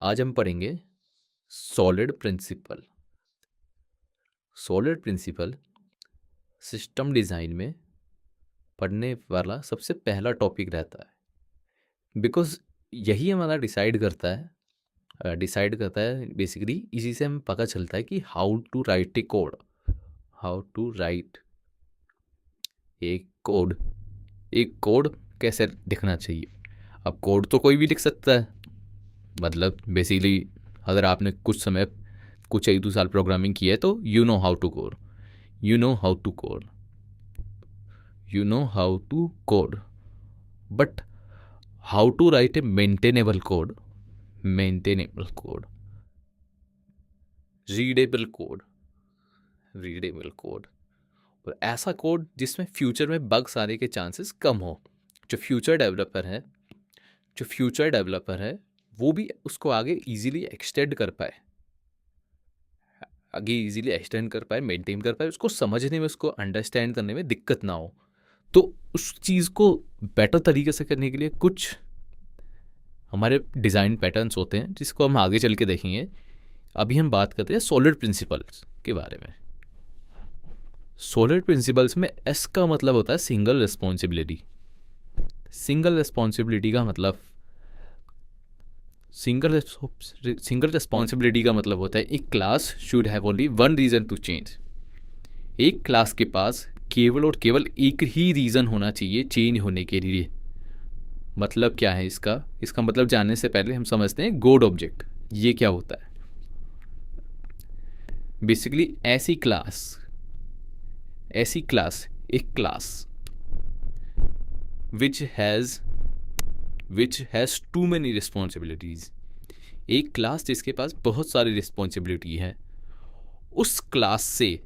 आज हम पढ़ेंगे solid principle. Solid principle system design में पढ़ने वाला सबसे पहला टॉपिक रहता है, बिकॉज यही हमारा डिसाइड करता है बेसिकली। इसी से हमें पता चलता है कि how to write a code, how to write एक कोड कैसे दिखना चाहिए। अब कोड तो कोई भी लिख सकता है, मतलब बेसिकली अगर आपने कुछ 1-2 साल प्रोग्रामिंग की है तो you know how to code, you know how to code, you know how to code. But how to write a maintainable code, readable code, और ऐसा कोड जिसमें फ्यूचर में बग्स आने के चांसेस कम हो। जो फ्यूचर डेवलपर है वो भी उसको आगे इजीली एक्सटेंड कर पाए, मेंटेन कर पाए, उसको समझने में, उसको अंडरस्टैंड करने में दिक्कत ना हो। तो उस चीज़ को बेटर तरीके से करने के लिए कुछ हमारे डिज़ाइन पैटर्न्स होते हैं जिसको हम आगे चल के देखेंगे। अभी हम बात करते हैं सॉलिड प्रिंसिपल्स के बारे में। सॉलिड प्रिंसिपल्स में एस का मतलब होता है सिंगल रिस्पॉन्सिबिलिटी। सिंगल रिस्पॉन्सिबिलिटी का मतलब होता है एक class should have only one reason to change. एक क्लास के पास केवल और केवल एक ही रीज़न होना चाहिए चेंज होने के लिए। मतलब क्या है इसका मतलब जानने से पहले हम समझते हैं गॉड ऑब्जेक्ट ये क्या होता है। बेसिकली ऐसी क्लास एक class which has too many responsibilities. एक क्लास जिसके पास बहुत सारी रिस्पॉन्सिबिलिटी है, उस क्लास से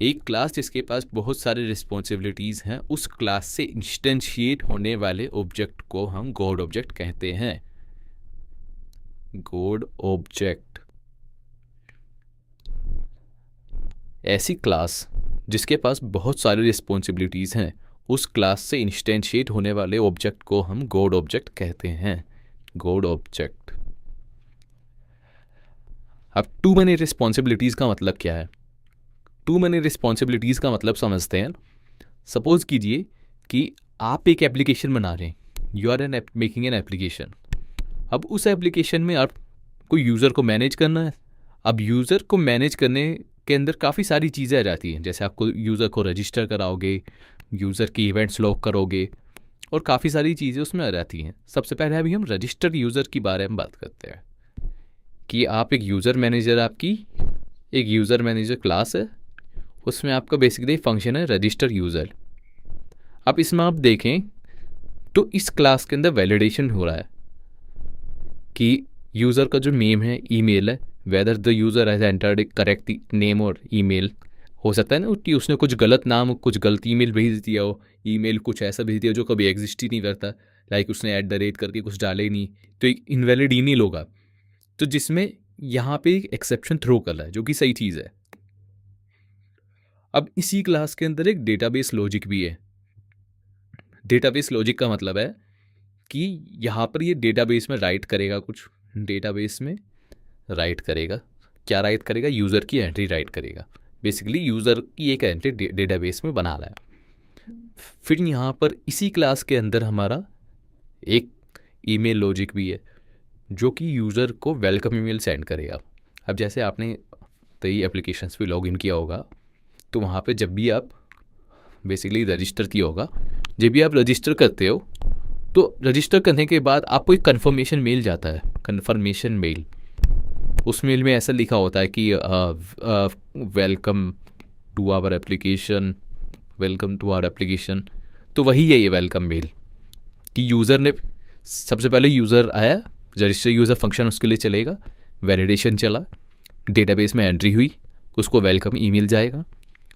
एक क्लास जिसके पास बहुत सारे रिस्पॉन्सिबिलिटीज़ हैं, उस क्लास से इंस्टेंशिएट होने वाले ऑब्जेक्ट को हम गॉड ऑब्जेक्ट कहते हैं। गॉड ऑब्जेक्ट ऐसी क्लास जिसके पास बहुत सारी रिस्पॉन्सिबिलिटीज़ हैं, उस क्लास से इंस्टेंशिएट होने वाले ऑब्जेक्ट को हम गॉड ऑब्जेक्ट कहते हैं। God object. अब टू मैनी रिस्पॉन्सिबिलिटीज़ का मतलब क्या है? टू मैनी रिस्पॉन्सिबिलिटीज़ का मतलब समझते हैं। सपोज कीजिए कि आप एक एप्लीकेशन बना रहे हैं, you are making an application. अब उस एप्लीकेशन में आपको यूज़र को मैनेज करना है। अब यूज़र को मैनेज करने के अंदर काफ़ी सारी चीज़ें आ जाती हैं, जैसे आपको यूज़र को रजिस्टर कराओगे, यूज़र की इवेंट्स लॉग करोगे, और काफ़ी सारी चीज़ें उसमें आ जाती हैं। सबसे पहले अभी हम रजिस्टर्ड यूज़र की बारे में बात करते हैं कि आप एक यूज़र मैनेजर क्लास है, उसमें आपका बेसिकली फंक्शन है रजिस्टर यूज़र। अब इसमें आप देखें तो इस क्लास के अंदर वैलिडेशन हो रहा है कि यूज़र का जो नेम है, ईमेल है, whether the user has entered correct name और ईमेल। हो सकता है ना कि उसने कुछ गलत नाम, कुछ गलत ईमेल भेज दिया हो, ईमेल कुछ ऐसा भेज दिया जो कभी एग्जिस्ट ही नहीं करता, लाइक उसने @ करके कुछ डाले ही नहीं, तो एक इनवैलिड ईमेल होगा। तो जिसमें यहाँ पे एक एक्सेप्शन थ्रो कर रहा है, जो कि सही चीज़ है। अब इसी क्लास के अंदर एक डेटाबेस लॉजिक भी है। डेटाबेस लॉजिक का मतलब है कि यहाँ पर ये डेटाबेस में राइट करेगा, क्या राइट करेगा? यूज़र की एंट्री राइट करेगा। बेसिकली यूज़र की एक एंट्री डेटाबेस में बना रहा है। फिर यहाँ पर इसी क्लास के अंदर हमारा एक ईमेल लॉजिक भी है, जो कि यूज़र को वेलकम ईमेल सेंड करेगा। अब जैसे आपने कई एप्लीकेशंस पे लॉगिन किया होगा, तो वहाँ पे जब भी आप बेसिकली रजिस्टर किया होगा, जब भी आप रजिस्टर करते हो तो रजिस्टर करने के बाद आपको एक कन्फर्मेशन मेल जाता है, कन्फर्मेशन मेल। उस मेल में ऐसा लिखा होता है कि वेलकम टू आवर एप्लीकेशन। तो वही है ये वेलकम मेल कि यूज़र ने, सबसे पहले यूज़र आया, रजिस्टर यूज़र फंक्शन उसके लिए चलेगा, वैलिडेशन चला, डेटाबेस में एंट्री हुई, उसको वेलकम ईमेल जाएगा,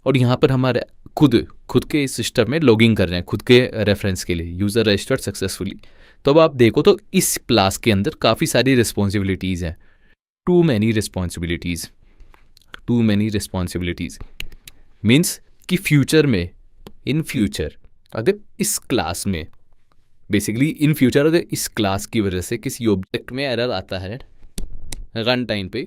और यहाँ पर हमारे खुद के सिस्टम में लॉगिन कर रहे हैं, खुद के रेफरेंस के लिए, यूज़र रजिस्टर्ड सक्सेसफुली। तो अब आप देखो तो इस क्लास के अंदर काफ़ी सारी रिस्पॉन्सिबिलिटीज़ हैं। टू मैनी रिस्पॉन्सिबिलिटीज़ मीन्स कि इन फ्यूचर अगर इस क्लास में बेसिकली इन फ्यूचर अगर इस क्लास की वजह से किसी ऑब्जेक्ट में एरर आता है रन टाइम पे,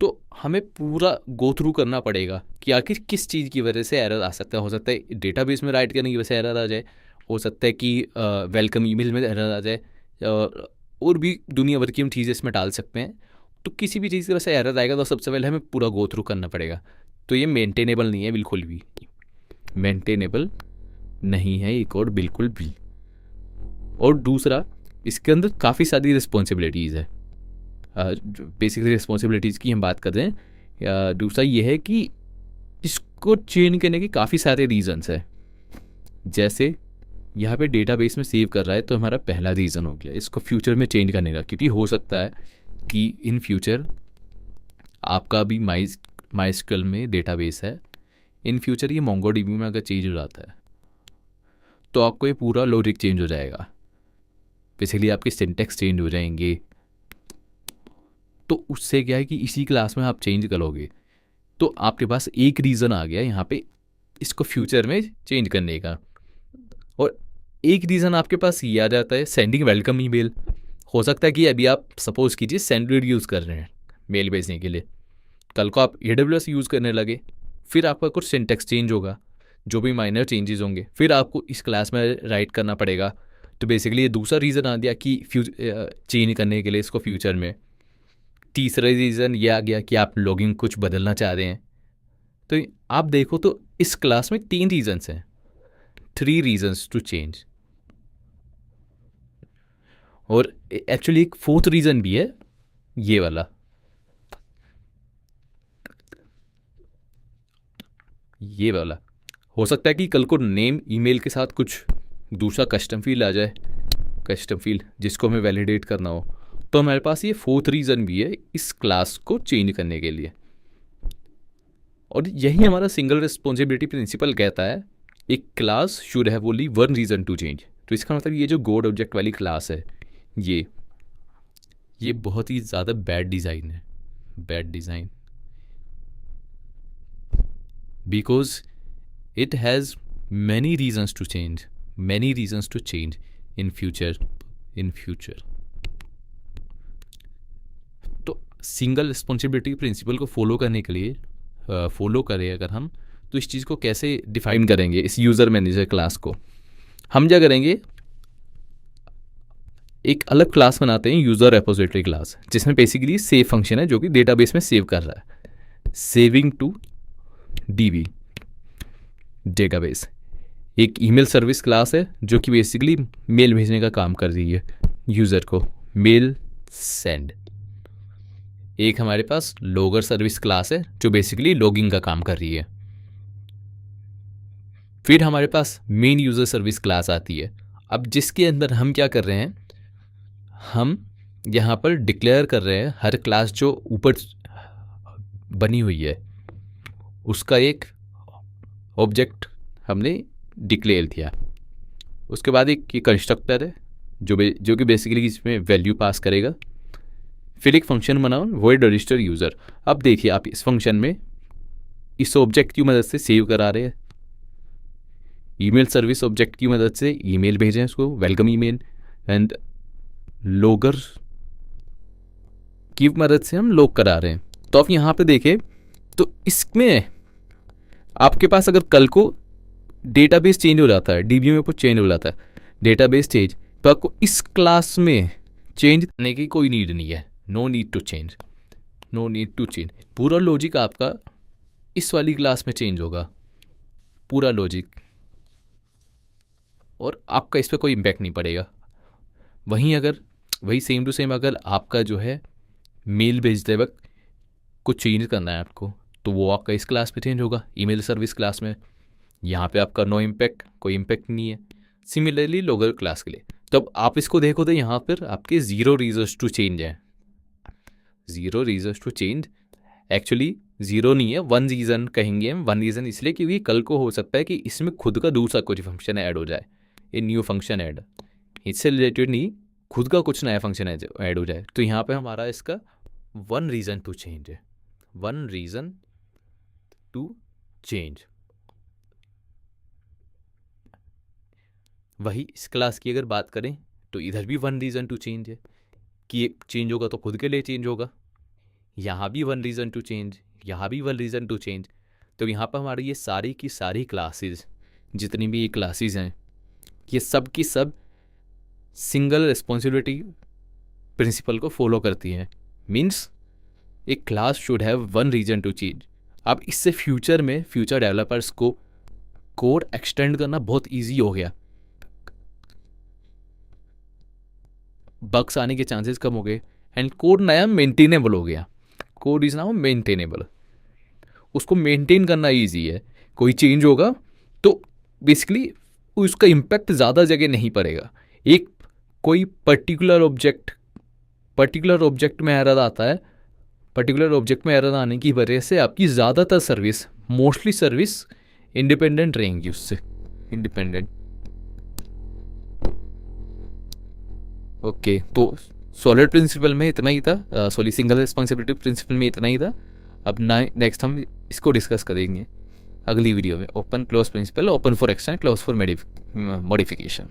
तो हमें पूरा गो थ्रू करना पड़ेगा कि आखिर किस चीज़ की वजह से एरर आ सकता है। हो सकता है डेटाबेस में राइट करने की वजह से एरर आ जाए, हो सकता है कि वेलकम ईमेल में एरर आ जाए, और भी दुनिया भर की हम चीज़ें इसमें डाल सकते हैं। तो किसी भी चीज़ की वजह से एरर आएगा तो सबसे पहले हमें पूरा गो थ्रू करना पड़ेगा। तो ये मेंटेनेबल नहीं है, बिल्कुल भी मेंटेनेबल नहीं है ये कोड, बिल्कुल भी। और दूसरा, इसके अंदर काफ़ी सारी रिस्पॉन्सिबिलिटीज़ है। बेसिकली रिस्पॉन्सिबिलिटीज़ की हम बात कर रहे हैं। दूसरा ये है कि इसको चेंज करने के काफ़ी सारे रीज़न्स हैं। जैसे यहाँ पे डेटाबेस में सेव कर रहा है तो हमारा पहला रीज़न हो गया इसको फ्यूचर में चेंज करने का, क्योंकि हो सकता है कि इन फ्यूचर आपका भी माइस्कल में डेटाबेस है, इन फ्यूचर ये मोंगोडीबी में अगर चेंज हो जाता है तो आपको ये पूरा लॉजिक चेंज हो जाएगा। बेसिकली आपके सिंटेक्स चेंज हो जाएंगे। तो उससे क्या है कि इसी क्लास में आप चेंज करोगे तो आपके पास एक रीज़न आ गया यहाँ पे इसको फ्यूचर में चेंज करने का। और एक रीज़न आपके पास ये आ जाता है सेंडिंग वेलकम ईमेल। हो सकता है कि अभी आप सपोज कीजिए सेंडर यूज़ कर रहे हैं मेल भेजने के लिए, कल को आप AWS यूज़ करने लगे, फिर आपका कुछ सिंटेक्स चेंज होगा, जो भी माइनर चेंजेस होंगे फिर आपको इस क्लास में राइट करना पड़ेगा। तो बेसिकली ये दूसरा रीज़न आ गया कि चेंज करने के लिए इसको फ्यूचर में। तीसरा रीज़न ये आ गया कि आप लॉगिंग कुछ बदलना चाह रहे हैं। तो आप देखो तो इस क्लास में 3 रीजंस हैं, 3 रीजंस टू चेंज। और एक्चुअली एक 4th रीज़न भी है, ये वाला। ये वाला हो सकता है कि कल को नेम ईमेल के साथ कुछ दूसरा कस्टम फील्ड आ जाए, कस्टम फील्ड जिसको हमें वैलिडेट करना हो। तो हमारे पास ये 4th रीज़न भी है इस क्लास को चेंज करने के लिए। और यही हमारा सिंगल रिस्पॉन्सिबिलिटी प्रिंसिपल कहता है, एक class should have only 1 reason to change. तो इसका मतलब ये जो गोड ऑब्जेक्ट वाली क्लास है ये बहुत ही ज़्यादा बैड डिज़ाइन है, bad design, because it has many reasons to change, many reasons to change in future. तो सिंगल रिस्पॉन्सिबिलिटी प्रिंसिपल को फॉलो करने के लिए फॉलो करें अगर हम, तो इस चीज़ को कैसे डिफाइन करेंगे इस यूज़र मैनेजर क्लास को। हम क्या करेंगे, एक अलग क्लास बनाते हैं यूज़र रेपोजिटरी क्लास, जिसमें बेसिकली सेव फंक्शन है जो कि डेटाबेस में सेव कर रहा है, सेविंग टू DB डेटाबेस। एक ईमेल सर्विस क्लास है जो कि बेसिकली मेल भेजने का काम कर रही है यूज़र को, मेल सेंड। एक हमारे पास लॉगर सर्विस क्लास है जो बेसिकली लॉगिंग का काम कर रही है। फिर हमारे पास मेन यूज़र सर्विस क्लास आती है। अब जिसके अंदर हम क्या कर रहे हैं, हम यहाँ पर डिक्लेयर कर रहे हैं हर क्लास जो ऊपर बनी हुई है उसका एक ऑब्जेक्ट हमने डिक्लेयर किया। उसके बाद एक ये कंस्ट्रक्टर है जो कि बेसिकली इसमें वैल्यू पास करेगा। फिर एक फंक्शन बनाओ वॉइड रजिस्टर यूज़र। अब देखिए आप इस फंक्शन में इस ऑब्जेक्ट की मदद से सेव करा रहे हैं, ईमेल सर्विस ऑब्जेक्ट की मदद से ईमेल भेजें उसको, वेलकम ईमेल, एंड लॉगर की मदद से हम लॉग करा रहे हैं। तो आप यहाँ पे देखें तो इसमें आपके पास अगर कल को डेटाबेस चेंज हो जाता है, DB में कुछ चेंज हो जाता है, डेटाबेस चेंज, तो आपको इस क्लास में चेंज करने की कोई नीड नहीं है। No need to change, no need to change. पूरा लॉजिक आपका इस वाली क्लास में चेंज होगा, पूरा लॉजिक, और आपका इस पर कोई इम्पैक्ट नहीं पड़ेगा। वही सेम टू सेम अगर आपका जो है मेल भेजते वक्त कुछ चेंज करना है आपको, तो वो आपका इस क्लास पे चेंज होगा, ईमेल सर्विस क्लास में। यहाँ पे आपका नो इम्पैक्ट, कोई इम्पैक्ट नहीं है। सिमिलरली लॉगर क्लास के लिए तब आप इसको देखो तो यहाँ पर आपके 0 रीजन्स टू चेंज है। 0 रीजन्स टू चेंज एक्चुअली 0 नहीं है, 1 रीज़न कहेंगे हम। 1 रीज़न इसलिए क्योंकि कल को हो सकता है कि इसमें खुद का दूसरा कुछ फंक्शन ऐड हो जाए, ये न्यू फंक्शन ऐड, इससे रिलेटेड नहीं, खुद का कुछ नया फंक्शन ऐड हो जाए। तो यहाँ पे हमारा इसका 1 रीज़न टू चेंज है, 1 रीज़न टू चेंज। वही इस क्लास की अगर बात करें तो इधर भी वन रीज़न टू चेंज है कि ये चेंज होगा तो खुद के लिए चेंज होगा, यहाँ भी वन रीज़न टू चेंज, यहाँ भी वन रीज़न टू चेंज। तो यहाँ पर हमारी ये सारी की सारी क्लासेस, जितनी भी ये क्लासेस हैं, ये सब की सब सिंगल रिस्पॉन्सिबिलिटी प्रिंसिपल को फॉलो करती हैं। मीन्स एक class should have one reason to change. अब इससे फ्यूचर में फ्यूचर डेवलपर्स को कोड एक्सटेंड करना बहुत इजी हो गया, बग्स आने के चांसेस कम हो गए एंड कोड नया मेंटेनेबल हो गया। कोड इज नाउ मेंटेनेबल, उसको मेंटेन करना इजी है। कोई चेंज होगा तो बेसिकली उसका इम्पैक्ट ज़्यादा जगह नहीं पड़ेगा। एक कोई पर्टिकुलर ऑब्जेक्ट में एरर आता है, पर्टिकुलर ऑब्जेक्ट में एरर आने की वजह से आपकी ज़्यादातर सर्विस, मोस्टली सर्विस इंडिपेंडेंट रहेंगी उससे, इंडिपेंडेंट। ओके, तो सॉलिड प्रिंसिपल में इतना ही था, सिंगल रिस्पॉन्सिबिलिटी प्रिंसिपल में इतना ही था। अब नेक्स्ट हम इसको डिस्कस करेंगे अगली वीडियो में, open close principle, open for extend, close for modification.